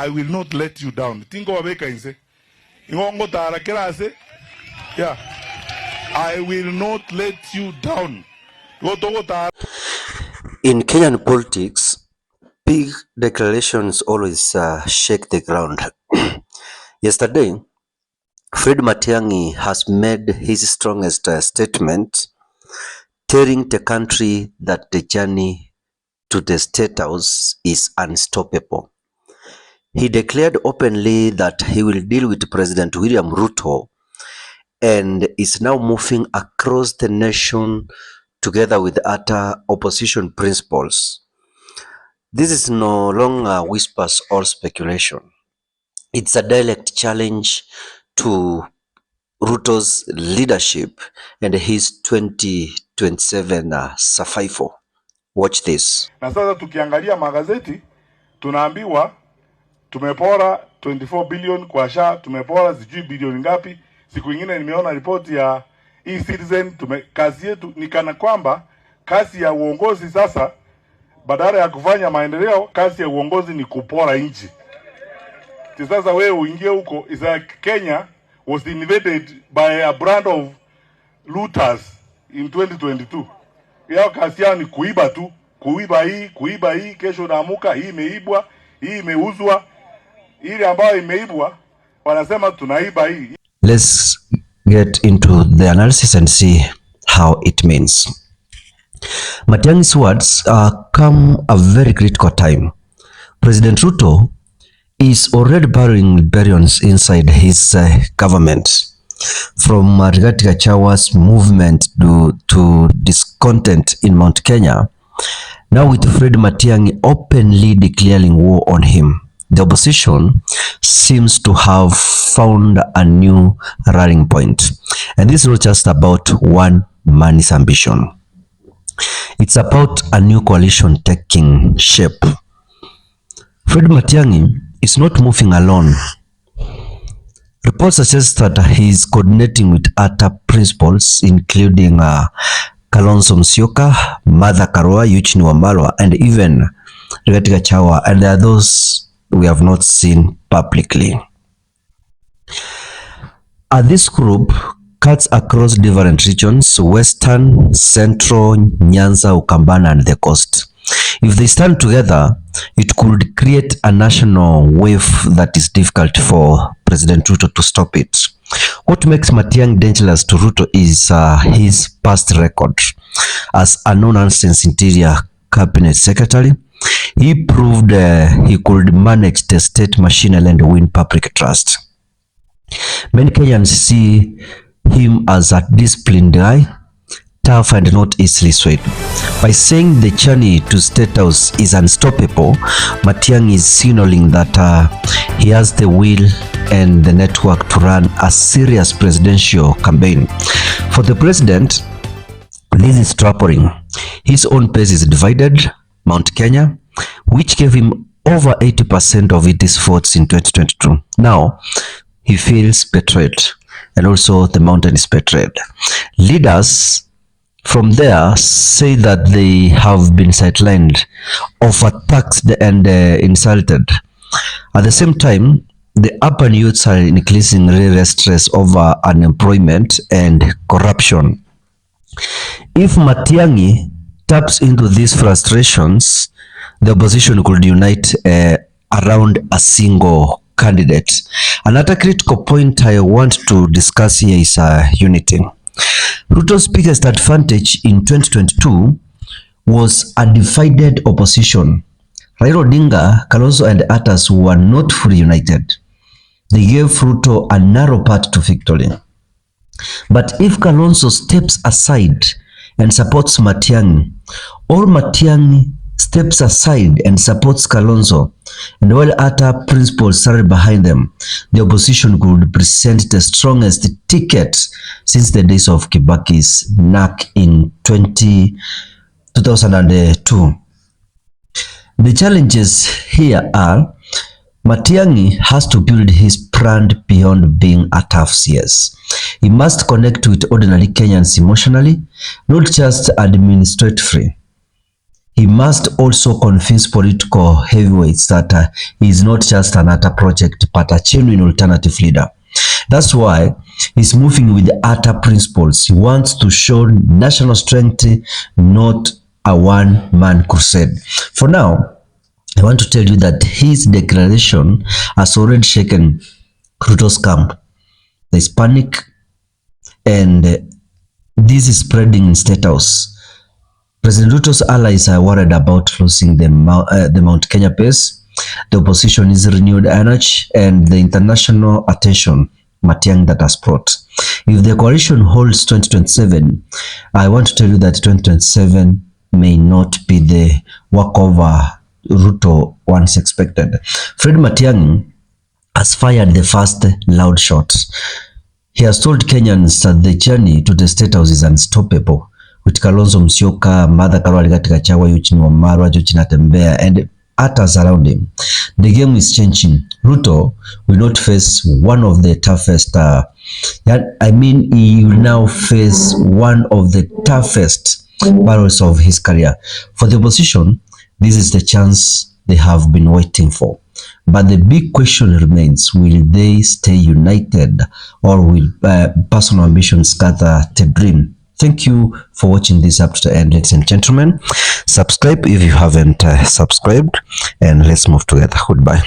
I will not let you down. Tingo wabeka inse. Ingongo tara kerase. Yeah. I will not let you down. In Kenyan politics, big declarations always shake the ground. Yesterday, Fred Matiang'I has made his strongest statement, telling the country that the journey to the State House is unstoppable. He declared openly that he will deal with President William Ruto and is now moving across the nation together with other opposition principals. This is no longer whispers or speculation. It's a direct challenge to Ruto's leadership and his 2027 survival. Watch this. Na sasa tukiangalia magazeti tunaambiwa tumepora 24 billion kwa SHA, tumepora sijui bilioni ngapi. Siku nyingine nimeona ripoti ya e-Citizen. Kazi yetu ni kana kwamba kazi ya uongozi sasa, badala ya kufanya maendeleo, kazi ya uongozi ni kupora nchi. Sasa wewe uingie huko, is like Kenya was invaded by a brand of looters in 2022. Yao kazi yao ni kuiba tu, kuiba hii, kesho naamuka hii imeibwa, hii imeuzwa, ile ambayo imeibwa wanasema tunaiba hii. Let's get into the analysis and see how it means. Matiang'i's words come a very critical time. President Ruto is already burying billions inside his government, from Rigathi Gachawa's movement to discontent in Mount Kenya. Now with Fred Matiang'I openly declaring war on him, the opposition seems to have found a new rallying point. And this is not just about one man's ambition. It's about a new coalition taking shape. Fred Matiang'I is not moving alone. Reports suggest that he is coordinating with other principals, including Kalonzo Musyoka, Martha Karua, Eugene Wamalwa, and even Rigathi Gachagua, and there are those we have not seen publicly. This group cuts across different regions: Western, Central, Nyanza, Ukambana, and the coast. If they stand together, it could create a national wave that is difficult for President Ruto to stop it. What makes Matiang'I dangerous to Ruto is his past record. As a no-nonsense interior cabinet secretary, he proved he could manage the state machinery and win public trust. Many Kenyans see him as a disciplined guy, tough and not easily swayed. By saying the journey to State House is unstoppable, Matiang'I is signaling that he has the will and the network to run a serious presidential campaign. For the president, this is troubling. His own base is divided. Mount Kenya, which gave him over 80% of its votes in 2022. Now, he feels betrayed, and also the mountain is betrayed. Leaders from there say that they have been sidelined, overtaxed, and insulted. At the same time, the urban youths are increasingly restless over unemployment and corruption. If Matiang'I taps into these frustrations, the opposition could unite around a single candidate. Another critical point I want to discuss here is unity. Ruto's biggest advantage in 2022 was a divided opposition. Raila Odinga, Kalonzo, and others were not fully united. They gave Ruto a narrow path to victory. But if Kalonzo steps aside and supports Matiang'I, or Matiang'I steps aside and supports Kalonzo, and while other principals stand behind them, the opposition could present the strongest ticket since the days of Kibaki's NAC in 2002. The challenges here are Matiang'I has to build his brand beyond being a tough CS. He must connect with ordinary Kenyans emotionally, not just administratively. he must also convince political heavyweights that he is not just another project, but a genuine alternative leader. That's why he's moving with the utter principles. He wants to show national strength, not a one-man crusade. For now, I want to tell you that his declaration has already shaken Ruto's camp. There's panic, and this is spreading in State House. President Ruto's allies are worried about losing the Mount Kenya base. The opposition is renewed energy, and the international attention Matiang'I that has brought. If the coalition holds 2027, I want to tell you that 2027 may not be the walkover Ruto once expected. Fred Matiang'I has fired the first loud shots. He has told Kenyans that the journey to the State House is unstoppable. With Kalonzo Musyoka, Martha Karua katika Chagwa, Eugene Wamalwa, George Natembeya, and others around him. The game is changing. Ruto will not face one of the toughest, he will now face one of the toughest battles of his career. For the opposition, this is the chance they have been waiting for. But the big question remains, will they stay united, or will personal ambitions gather the dream? Thank you for watching this up to the end, ladies and gentlemen. Subscribe if you haven't subscribed, and let's move together. Goodbye.